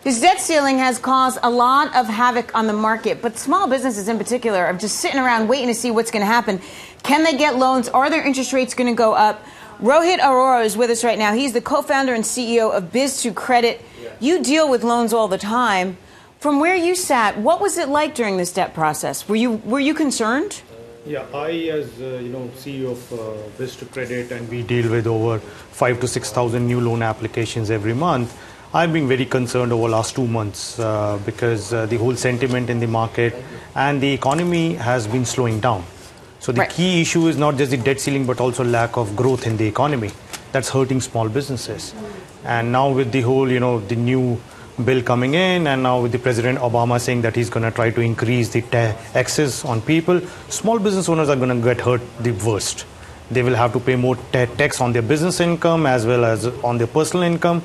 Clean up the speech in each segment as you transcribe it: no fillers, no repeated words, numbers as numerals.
This debt ceiling has caused a lot of havoc on the market, but small businesses in particular are just sitting around waiting to see what's going to happen. Can they get loans? Are their interest rates going to go up? Rohit Arora is with us right now. He's the co-founder and CEO of Biz2Credit. You deal with loans all the time. From where you sat, what was it like during this debt process? Were you concerned? Yeah, I as CEO of Biz2Credit, and we deal with over 5,000 to 6,000 new loan applications every month. I've been very concerned over the last 2 months because the whole sentiment in the market and the economy has been slowing down. So the key issue is not just the debt ceiling, but also lack of growth in the economy. That's hurting small businesses. And now with the whole, the new bill coming in, and now with the President Obama saying that he's going to try to increase the taxes on people, small business owners are going to get hurt the worst. They will have to pay more tax on their business income as well as on their personal income.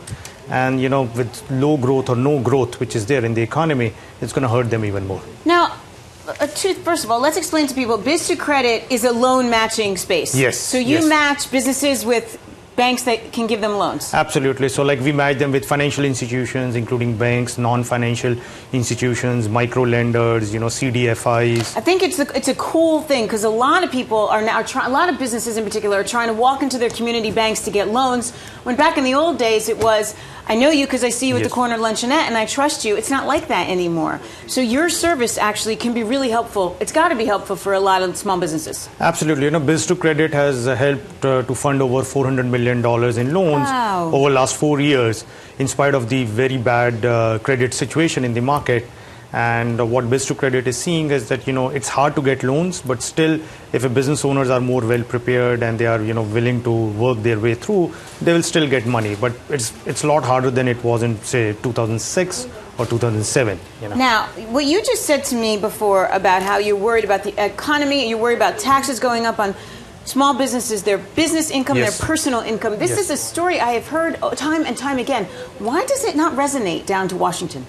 And, with low growth or no growth, which is there in the economy, it's going to hurt them even more. Now, first of all, let's explain to people, Biz2Credit is a loan matching space. Yes. So you match businesses with banks that can give them loans. Absolutely. So we match them with financial institutions, including banks, non-financial institutions, micro lenders, CDFIs. I think it's a cool thing because a lot of people are now a lot of businesses in particular are trying to walk into their community banks to get loans. When back in the old days it was, I know you because I see you at the corner luncheonette and I trust you. It's not like that anymore. So your service actually can be really helpful. It's got to be helpful for a lot of small businesses. Absolutely. Biz2Credit has helped to fund over $400 million in loans over the last 4 years, in spite of the very bad credit situation in the market. And what Biz2Credit is seeing is that, it's hard to get loans, but still, if business owners are more well prepared and they are, willing to work their way through, they will still get money. But it's a lot harder than it was in, say, 2006 or 2007. Now, what you just said to me before about how you're worried about the economy, you're worried about taxes going up on small businesses, their business income, their personal income. This is a story I have heard time and time again. Why does it not resonate down to Washington?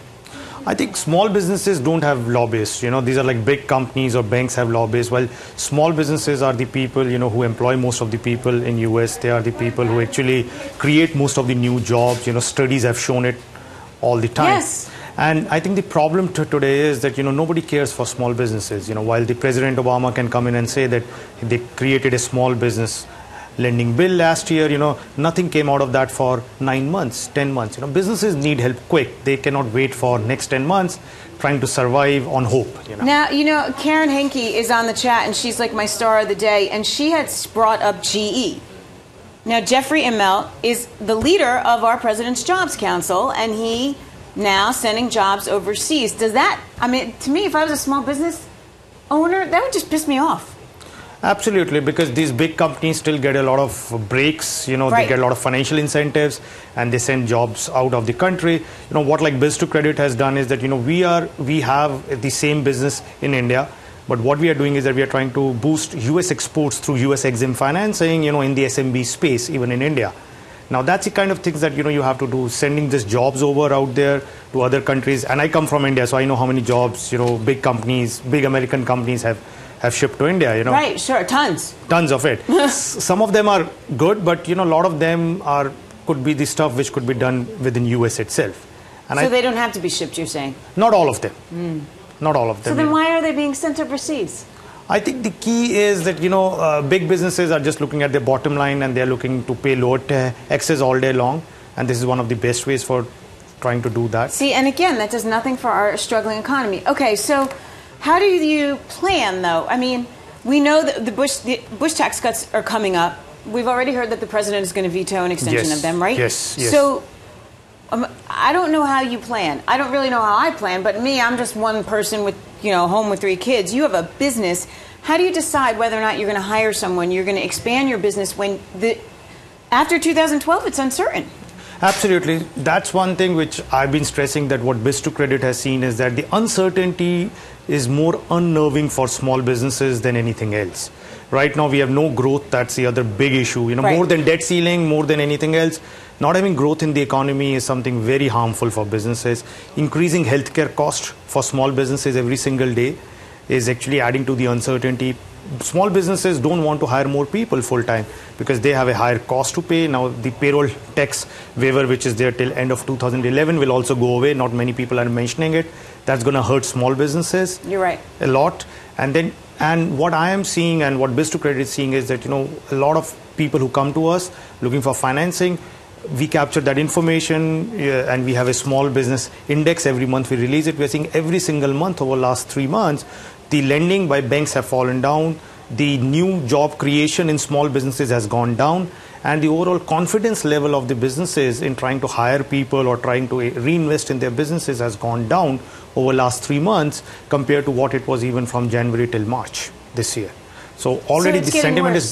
I think small businesses don't have lobbyists. These are like big companies or banks have lobbyists. While small businesses are the people, who employ most of the people in US. They are the people who actually create most of the new jobs. Studies have shown it all the time. Yes. And I think the problem today is that, nobody cares for small businesses. While the President Obama can come in and say that they created a small business lending bill last year, nothing came out of that for 9 months, 10 months. Businesses need help quick. They cannot wait for next 10 months trying to survive on hope. Now, Karen Henke is on the chat and she's like my star of the day, and she has brought up GE. Now, Jeffrey Immelt is the leader of our President's Jobs Council, and he now sending jobs overseas. Does that, to me, if I was a small business owner, that would just piss me off. Absolutely, because these big companies still get a lot of breaks, they get a lot of financial incentives and they send jobs out of the country. What like Biz2Credit has done is that, we have the same business in India, but what we are doing is that we are trying to boost US exports through US Exim financing, in the SMB space, even in India. Now that's the kind of things that, you have to do, sending these jobs over out there to other countries. And I come from India, so I know how many jobs, big companies, big American companies have shipped to India, Right, sure, tons. Tons of it. Some of them are good, but, a lot of them could be the stuff which could be done within US itself. And so they don't have to be shipped, you're saying? Not all of them. Not all of them. So then why are they being sent overseas? I think the key is that, big businesses are just looking at their bottom line and they're looking to pay lower taxes all day long. And this is one of the best ways for trying to do that. See, and again, that does nothing for our struggling economy. Okay, so how do you plan, though? We know that the Bush tax cuts are coming up. We've already heard that the president is going to veto an extension of them, right? Yes. So I don't know how you plan. I don't really know how I plan, but I'm just one person with, home with 3 kids. You have a business. How do you decide whether or not you're going to hire someone, you're going to expand your business when after 2012 it's uncertain? Absolutely. That's one thing which I've been stressing, that what Biz2Credit has seen is that the uncertainty is more unnerving for small businesses than anything else. Right now we have no growth. That's the other big issue. More than debt ceiling, more than anything else, not having growth in the economy is something very harmful for businesses. Increasing healthcare cost for small businesses every single day is actually adding to the uncertainty. small businesses don't want to hire more people full time because they have a higher cost to pay. Now the payroll tax waiver, which is there till end of 2011, will also go away. Not many people are mentioning it. That's going to hurt small businesses. You're right. A lot. And what I am seeing and what Biz2Credit is seeing is that, a lot of people who come to us looking for financing, we capture that information and we have a small business index. Every month we release it. We're seeing every single month over the last 3 months, the lending by banks have fallen down. The new job creation in small businesses has gone down. And the overall confidence level of the businesses in trying to hire people or trying to reinvest in their businesses has gone down over the last 3 months compared to what it was even from January till March this year. So already the sentiment is